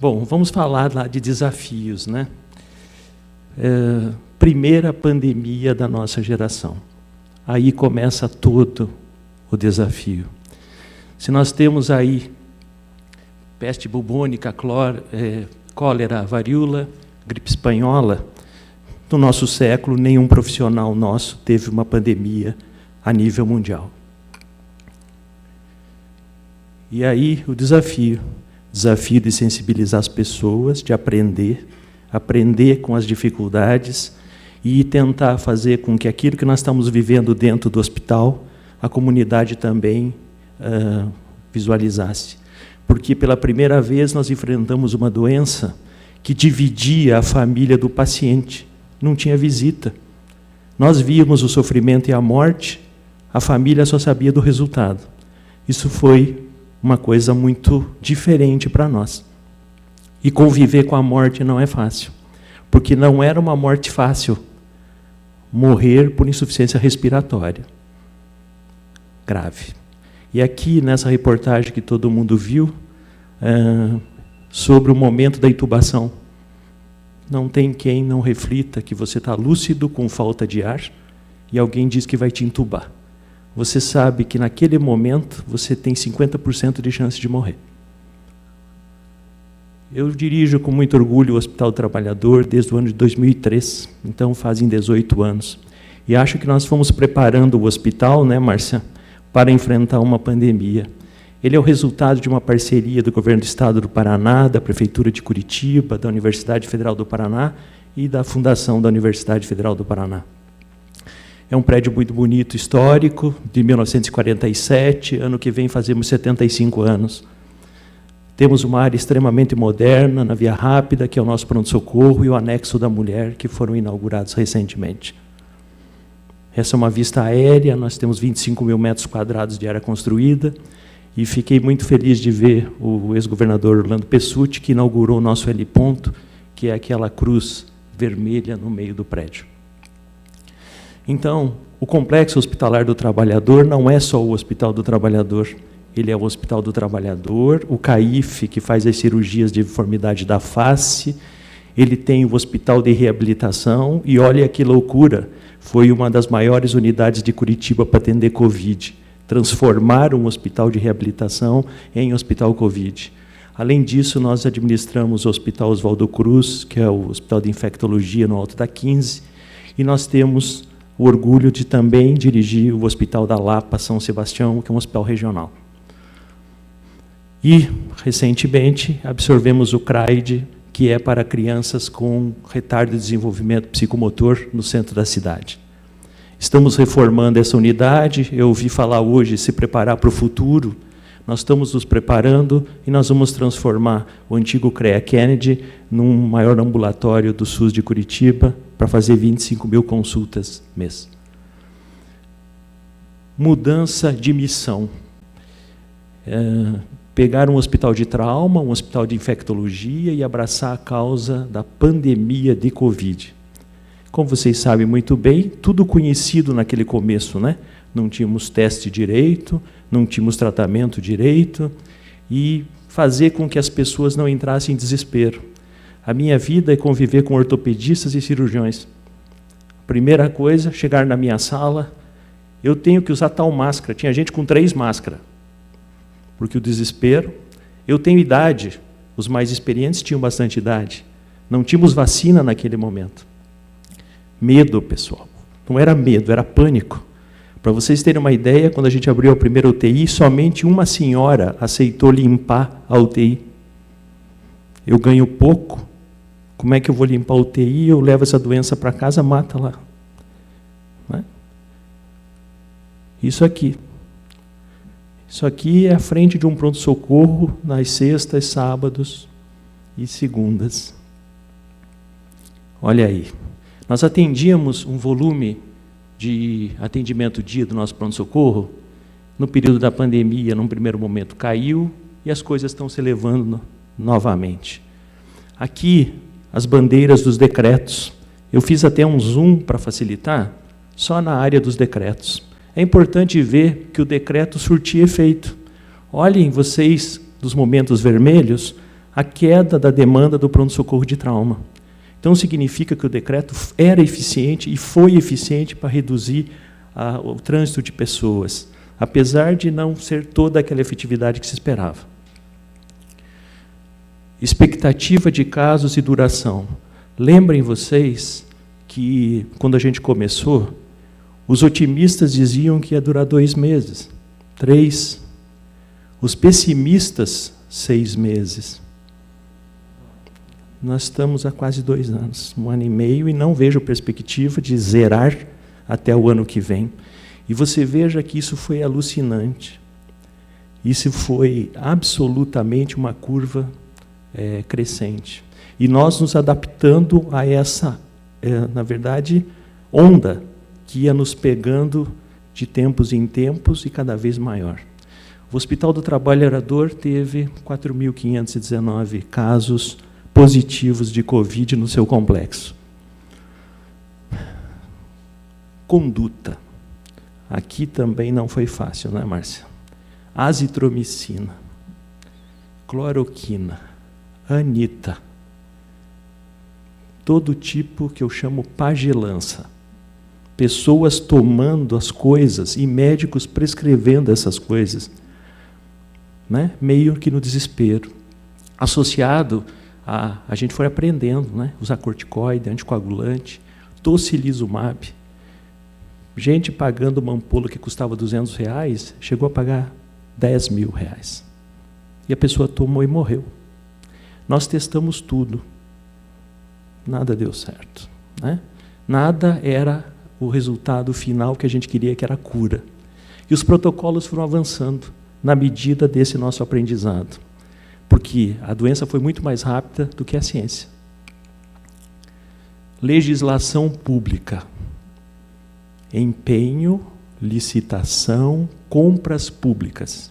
Bom, vamos falar lá de desafios, né? Primeira pandemia da nossa geração. Aí começa todo o desafio. Se nós temos aí peste bubônica, cólera, varíola, gripe espanhola, no nosso século, nenhum profissional nosso teve uma pandemia a nível mundial. E aí o desafio de sensibilizar as pessoas, de aprender com as dificuldades e tentar fazer com que aquilo que nós estamos vivendo dentro do hospital, a comunidade também visualizasse. Porque pela primeira vez nós enfrentamos uma doença que dividia a família do paciente. Não tinha visita. Nós víamos o sofrimento e a morte, a família só sabia do resultado. Isso foi uma coisa muito diferente para nós. E conviver com a morte não é fácil, porque não era uma morte fácil morrer por insuficiência respiratória grave. E aqui, nessa reportagem que todo mundo viu, sobre o momento da intubação, não tem quem não reflita que você está lúcido, com falta de ar, e alguém diz que vai te intubar. Você sabe que, naquele momento, você tem 50% de chance de morrer. Eu dirijo com muito orgulho o Hospital do Trabalhador desde o ano de 2003, então fazem 18 anos. E acho que nós fomos preparando o hospital, né, Márcia, para enfrentar uma pandemia. Ele é o resultado de uma parceria do Governo do Estado do Paraná, da Prefeitura de Curitiba, da Universidade Federal do Paraná e da Fundação da Universidade Federal do Paraná. É um prédio muito bonito, histórico, de 1947, ano que vem fazemos 75 anos. Temos uma área extremamente moderna, na Via Rápida, que é o nosso pronto-socorro, e o anexo da mulher, que foram inaugurados recentemente. Essa é uma vista aérea, nós temos 25 mil metros quadrados de área construída, e fiquei muito feliz de ver o ex-governador Orlando Pessutti, que inaugurou o nosso heliponto, que é aquela cruz vermelha no meio do prédio. Então, o Complexo Hospitalar do Trabalhador não é só o Hospital do Trabalhador, ele é o Hospital do Trabalhador, o CAIF, que faz as cirurgias de deformidade da face, ele tem o Hospital de Reabilitação, e olha que loucura, foi uma das maiores unidades de Curitiba para atender Covid, transformar um hospital de reabilitação em hospital Covid. Além disso, nós administramos o Hospital Oswaldo Cruz, que é o Hospital de Infectologia no Alto da 15, e nós temos o orgulho de também dirigir o Hospital da Lapa, São Sebastião, que é um hospital regional. E, recentemente, absorvemos o CRAID, que é para crianças com retardo de desenvolvimento psicomotor no centro da cidade. Estamos reformando essa unidade, eu ouvi falar hoje, se preparar para o futuro. Nós estamos nos preparando e nós vamos transformar o antigo CREA Kennedy num maior ambulatório do SUS de Curitiba, para fazer 25 mil consultas mês. Mudança de missão. Pegar um hospital de trauma, um hospital de infectologia e abraçar a causa da pandemia de Covid. Como vocês sabem muito bem, tudo conhecido naquele começo, né? Não tínhamos teste direito, não tínhamos tratamento direito, e fazer com que as pessoas não entrassem em desespero. A minha vida é conviver com ortopedistas e cirurgiões. Primeira coisa, chegar na minha sala, eu tenho que usar tal máscara. Tinha gente com 3 máscaras, porque o desespero. Eu tenho idade, os mais experientes tinham bastante idade. Não tínhamos vacina naquele momento. Medo, pessoal. Não era medo, era pânico. Para vocês terem uma ideia, quando a gente abriu a primeira UTI, somente uma senhora aceitou limpar a UTI. Eu ganho pouco. Como é que eu vou limpar a UTI? Eu levo essa doença para casa, mata lá. Não é? Isso aqui. Isso aqui é a frente de um pronto-socorro nas sextas, sábados e segundas. Olha aí. Nós atendíamos um volume de atendimento dia do nosso pronto-socorro. No período da pandemia, num primeiro momento, caiu e as coisas estão se elevando novamente. Aqui, as bandeiras dos decretos. Eu fiz até um zoom para facilitar, só na área dos decretos. É importante ver que o decreto surtia efeito. Olhem vocês, dos momentos vermelhos, a queda da demanda do pronto-socorro de trauma. Então, significa que o decreto era eficiente e foi eficiente para reduzir o trânsito de pessoas, apesar de não ser toda aquela efetividade que se esperava. Expectativa de casos e duração. Lembrem vocês que, quando a gente começou, os otimistas diziam que ia durar 2 meses, 3. Os pessimistas, 6 meses. Nós estamos há quase 2 anos, 1 ano e meio, e não vejo perspectiva de zerar até o ano que vem. E você veja que isso foi alucinante. Isso foi absolutamente uma curva crescente. E nós nos adaptando a essa, na verdade, onda que ia nos pegando de tempos em tempos e cada vez maior. O Hospital do Trabalhador teve 4.519 casos positivos de Covid no seu complexo. Conduta. Aqui também não foi fácil, não é, Márcia? Azitromicina, cloroquina, anita, todo tipo que eu chamo pagelança. Pessoas tomando as coisas e médicos prescrevendo essas coisas, né? Meio que no desespero. Associado a gente foi aprendendo, né? Usar corticoide, anticoagulante, tocilizumab. Gente pagando uma ampola que custava R$200, chegou a pagar R$10.000. E a pessoa tomou e morreu. Nós testamos tudo. Nada deu certo, né? Nada era o resultado final que a gente queria, que era a cura. E os protocolos foram avançando na medida desse nosso aprendizado, porque a doença foi muito mais rápida do que a ciência. Legislação pública. Empenho, licitação, compras públicas.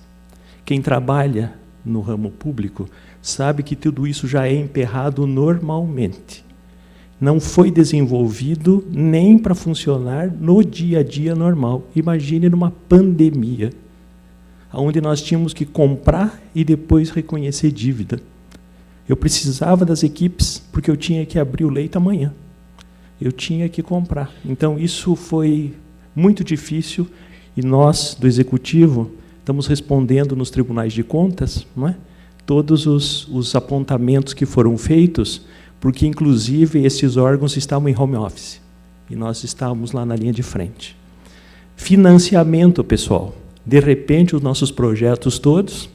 Quem trabalha no ramo público sabe que tudo isso já é emperrado normalmente. Não foi desenvolvido nem para funcionar no dia a dia normal. Imagine numa pandemia, onde nós tínhamos que comprar e depois reconhecer dívida. Eu precisava das equipes porque eu tinha que abrir o leito amanhã. Eu tinha que comprar. Então, isso foi muito difícil e nós, do Executivo, estamos respondendo nos tribunais de contas, não é? Todos os apontamentos que foram feitos, porque, inclusive, esses órgãos estavam em home office e nós estávamos lá na linha de frente. Financiamento, pessoal. De repente, os nossos projetos todos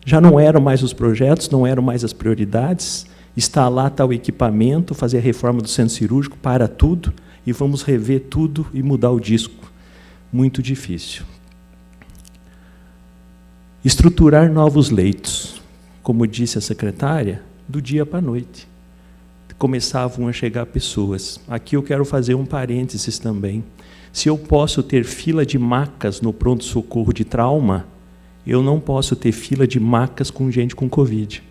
já não eram mais os projetos, não eram mais as prioridades. Instalar tal equipamento, fazer a reforma do centro cirúrgico, para tudo, e vamos rever tudo e mudar o disco. Muito difícil. Estruturar novos leitos. Como disse a secretária, do dia para a noite. Começavam a chegar pessoas. Aqui eu quero fazer um parênteses também. Se eu posso ter fila de macas no pronto-socorro de trauma, eu não posso ter fila de macas com gente com Covid.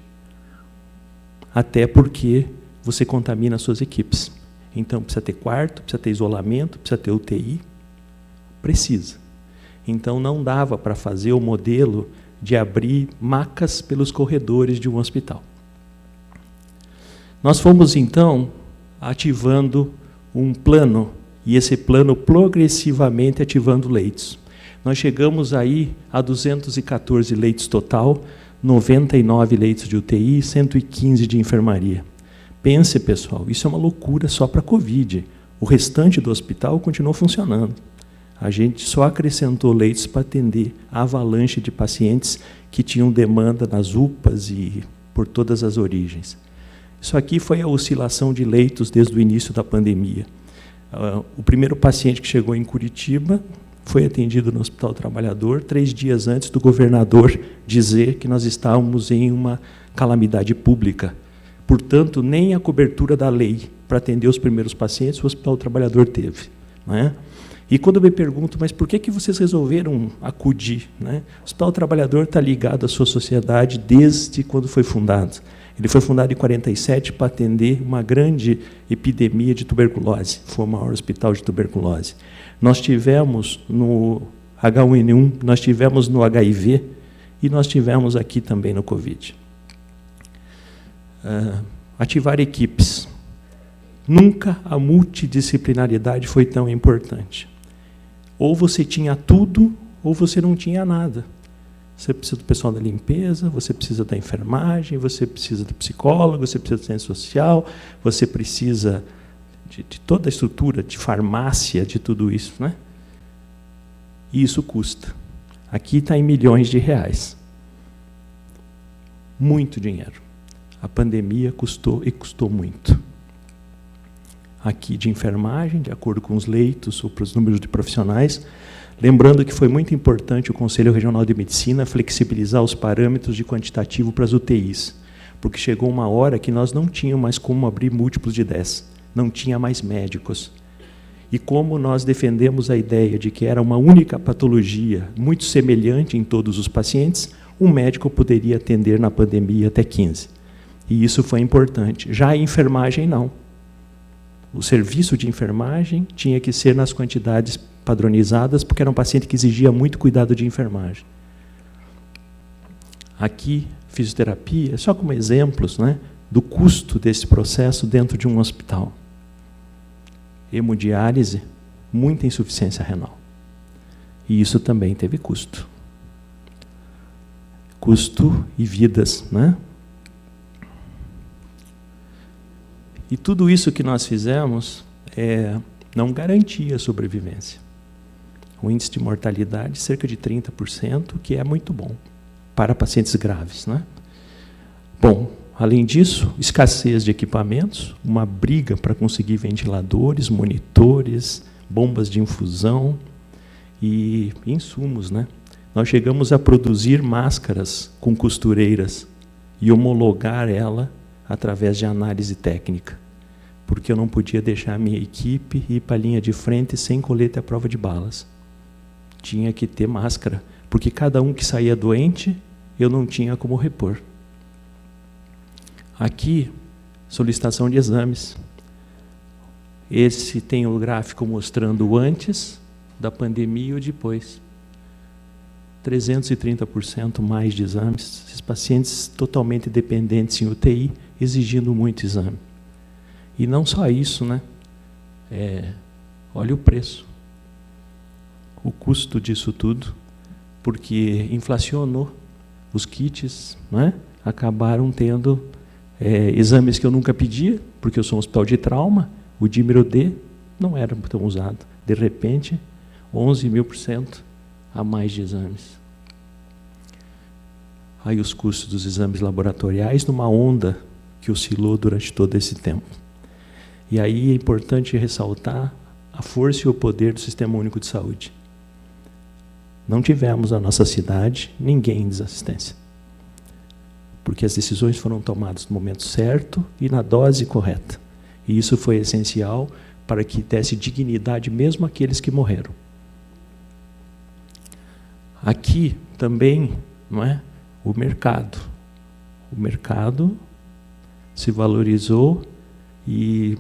Até porque você contamina as suas equipes. Então, precisa ter quarto, precisa ter isolamento, precisa ter UTI. Precisa. Então, não dava para fazer o modelo de abrir macas pelos corredores de um hospital. Nós fomos, então, ativando um plano, e esse plano progressivamente ativando leitos. Nós chegamos aí a 214 leitos total, 99 leitos de UTI, 115 de enfermaria. Pense, pessoal, isso é uma loucura só para a Covid. O restante do hospital continuou funcionando. A gente só acrescentou leitos para atender a avalanche de pacientes que tinham demanda nas UPAs e por todas as origens. Isso aqui foi a oscilação de leitos desde o início da pandemia. O primeiro paciente que chegou em Curitiba foi atendido no Hospital Trabalhador 3 dias antes do governador dizer que nós estávamos em uma calamidade pública. Portanto, nem a cobertura da lei para atender os primeiros pacientes o Hospital Trabalhador teve, não é? E quando eu me pergunto, mas por que vocês resolveram acudir, né? O Hospital Trabalhador está ligado à sua sociedade desde quando foi fundado. Ele foi fundado em 47 para atender uma grande epidemia de tuberculose. Foi o maior hospital de tuberculose. Nós tivemos no H1N1, nós tivemos no HIV e nós tivemos aqui também no Covid. ativar equipes. Nunca a multidisciplinaridade foi tão importante. Ou você tinha tudo, ou você não tinha nada. Você precisa do pessoal da limpeza, você precisa da enfermagem, você precisa do psicólogo, você precisa do ciência social, você precisa de toda a estrutura, de farmácia, de tudo isso, né? E isso custa. Aqui está em milhões de reais. Muito dinheiro. A pandemia custou e custou muito. Aqui de enfermagem, de acordo com os leitos ou para os números de profissionais, lembrando que foi muito importante o Conselho Regional de Medicina flexibilizar os parâmetros de quantitativo para as UTIs, porque chegou uma hora que nós não tínhamos mais como abrir múltiplos de 10, não tinha mais médicos. E como nós defendemos a ideia de que era uma única patologia, muito semelhante em todos os pacientes, um médico poderia atender na pandemia até 15. E isso foi importante. Já a enfermagem, não. O serviço de enfermagem tinha que ser nas quantidades padronizadas, porque era um paciente que exigia muito cuidado de enfermagem. Aqui, fisioterapia, só como exemplos, né, do custo desse processo dentro de um hospital. Hemodiálise, muita insuficiência renal. E isso também teve custo. Custo e vidas, né? E tudo isso que nós fizemos não garantia a sobrevivência. O índice de mortalidade, cerca de 30%, que é muito bom para pacientes graves, né? Bom, além disso, escassez de equipamentos, uma briga para conseguir ventiladores, monitores, bombas de infusão e insumos, né? Nós chegamos a produzir máscaras com costureiras e homologar ela através de análise técnica, porque eu não podia deixar a minha equipe ir para a linha de frente sem colete à prova de balas. Tinha que ter máscara, porque cada um que saía doente, eu não tinha como repor. Aqui, solicitação de exames. Esse tem o gráfico mostrando o antes da pandemia e o depois. 330% mais de exames. Esses pacientes totalmente dependentes em UTI, exigindo muito exame. E não só isso, né? Olha o preço. O custo disso tudo, porque inflacionou. Os kits, né, acabaram tendo exames que eu nunca pedia, porque eu sou um hospital de trauma, o dímero D não era tão usado. De repente, 11.000% a mais de exames. Aí os custos dos exames laboratoriais numa onda que oscilou durante todo esse tempo. E aí é importante ressaltar a força e o poder do Sistema Único de Saúde. Não tivemos na nossa cidade ninguém em desassistência, porque as decisões foram tomadas no momento certo e na dose correta. E isso foi essencial para que desse dignidade mesmo àqueles que morreram. Aqui também, não é, o mercado. O mercado se valorizou e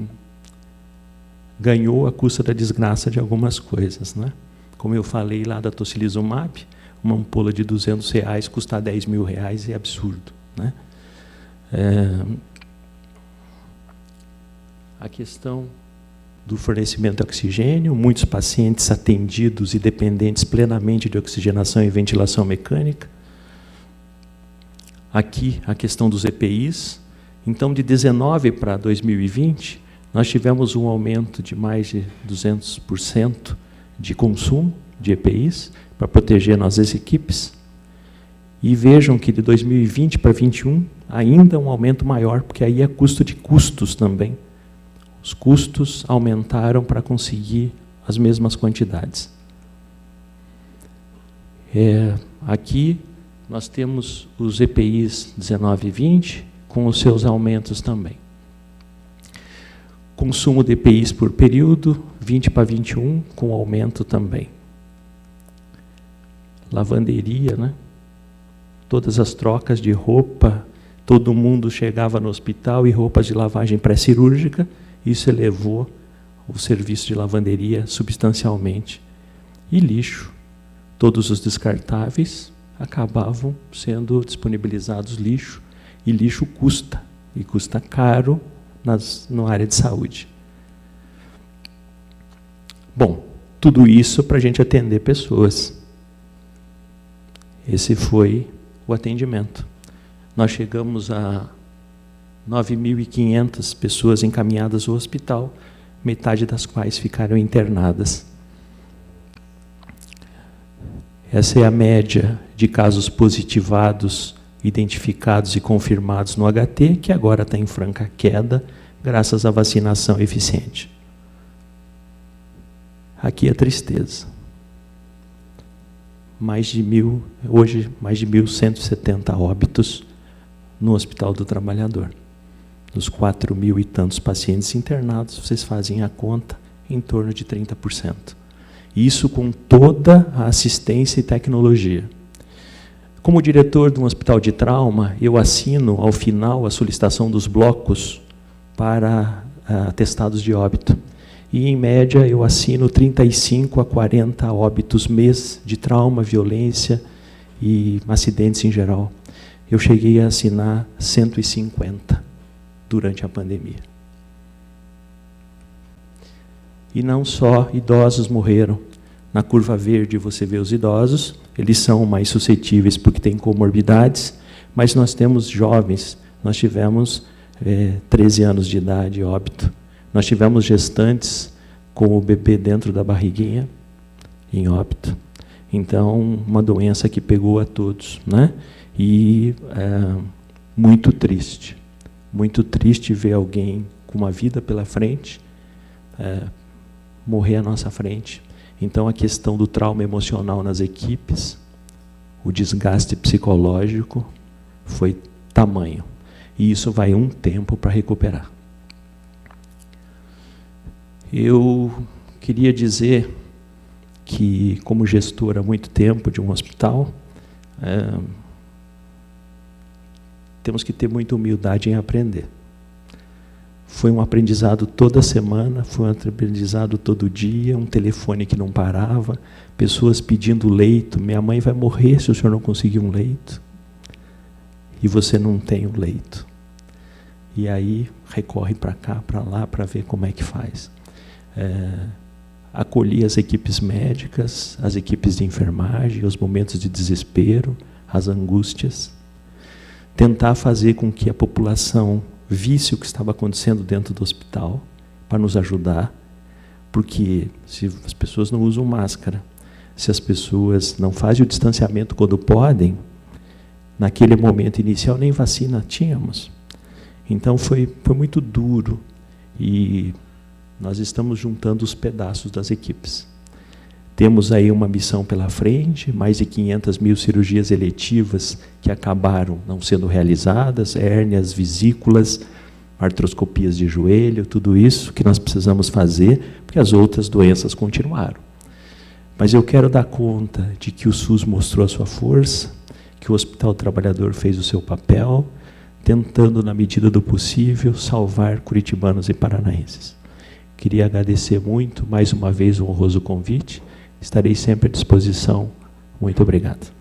ganhou à custa da desgraça de algumas coisas, né? Como eu falei lá da tocilizumab, uma ampola de R$200 custar R$10.000 é absurdo, né? A questão do fornecimento de oxigênio, muitos pacientes atendidos e dependentes plenamente de oxigenação e ventilação mecânica. Aqui, a questão dos EPIs. Então, de 19 para 2020, nós tivemos um aumento de mais de 200% de consumo de EPIs para proteger nossas equipes. E vejam que de 2020 para 2021, ainda um aumento maior, porque aí é custo de custos também. Os custos aumentaram para conseguir as mesmas quantidades. Aqui nós temos os EPIs 19 e 20, com os seus aumentos também. Consumo de EPIs por período, 20 para 21, com aumento também. Lavanderia, né? Todas as trocas de roupa, todo mundo chegava no hospital e roupas de lavagem pré-cirúrgica, isso elevou o serviço de lavanderia substancialmente. E lixo, todos os descartáveis acabavam sendo disponibilizados lixo, e lixo custa. e custa caro na área de saúde. Bom, tudo isso para a gente atender pessoas. Esse foi o atendimento. Nós chegamos a 9.500 pessoas encaminhadas ao hospital, metade das quais ficaram internadas. Essa é a média de casos positivados, identificados e confirmados no HT, que agora está em franca queda, graças à vacinação eficiente. Aqui a tristeza. Hoje, mais de 1.170 óbitos no Hospital do Trabalhador. Dos 4.000 e tantos pacientes internados, vocês fazem a conta, em torno de 30%. Isso com toda a assistência e tecnologia. Como diretor de um hospital de trauma, eu assino, ao final, a solicitação dos blocos para atestados de óbito. E, em média, eu assino 35 a 40 óbitos mês de trauma, violência e acidentes em geral. Eu cheguei a assinar 150 durante a pandemia. E não só idosos morreram. Na curva verde você vê os idosos, eles são mais suscetíveis porque têm comorbidades, mas nós temos jovens, nós tivemos 13 anos de idade, óbito. Nós tivemos gestantes com o bebê dentro da barriguinha, em óbito. Então, uma doença que pegou a todos, né? E muito triste ver alguém com uma vida pela frente morrer à nossa frente. Então, a questão do trauma emocional nas equipes, o desgaste psicológico foi tamanho. E isso vai um tempo para recuperar. Eu queria dizer que, como gestor há muito tempo de um hospital, temos que ter muita humildade em aprender. Foi um aprendizado toda semana, foi um aprendizado todo dia, um telefone que não parava, pessoas pedindo leito. Minha mãe vai morrer se o senhor não conseguir um leito. E você não tem o leito. E aí recorre para cá, para lá, para ver como é que faz. Acolhi as equipes médicas, as equipes de enfermagem, os momentos de desespero, as angústias. Tentar fazer com que a população visse o que estava acontecendo dentro do hospital, para nos ajudar, porque se as pessoas não usam máscara, se as pessoas não fazem o distanciamento quando podem, naquele momento inicial nem vacina tínhamos. Então foi muito duro e nós estamos juntando os pedaços das equipes. Temos aí uma missão pela frente, mais de 500.000 cirurgias eletivas que acabaram não sendo realizadas, hérnias, vesículas, artroscopias de joelho, tudo isso que nós precisamos fazer, porque as outras doenças continuaram. Mas eu quero dar conta de que o SUS mostrou a sua força, que o Hospital Trabalhador fez o seu papel, tentando, na medida do possível, salvar curitibanos e paranaenses. Queria agradecer muito, mais uma vez, o honroso convite. Estarei sempre à disposição. Muito obrigado.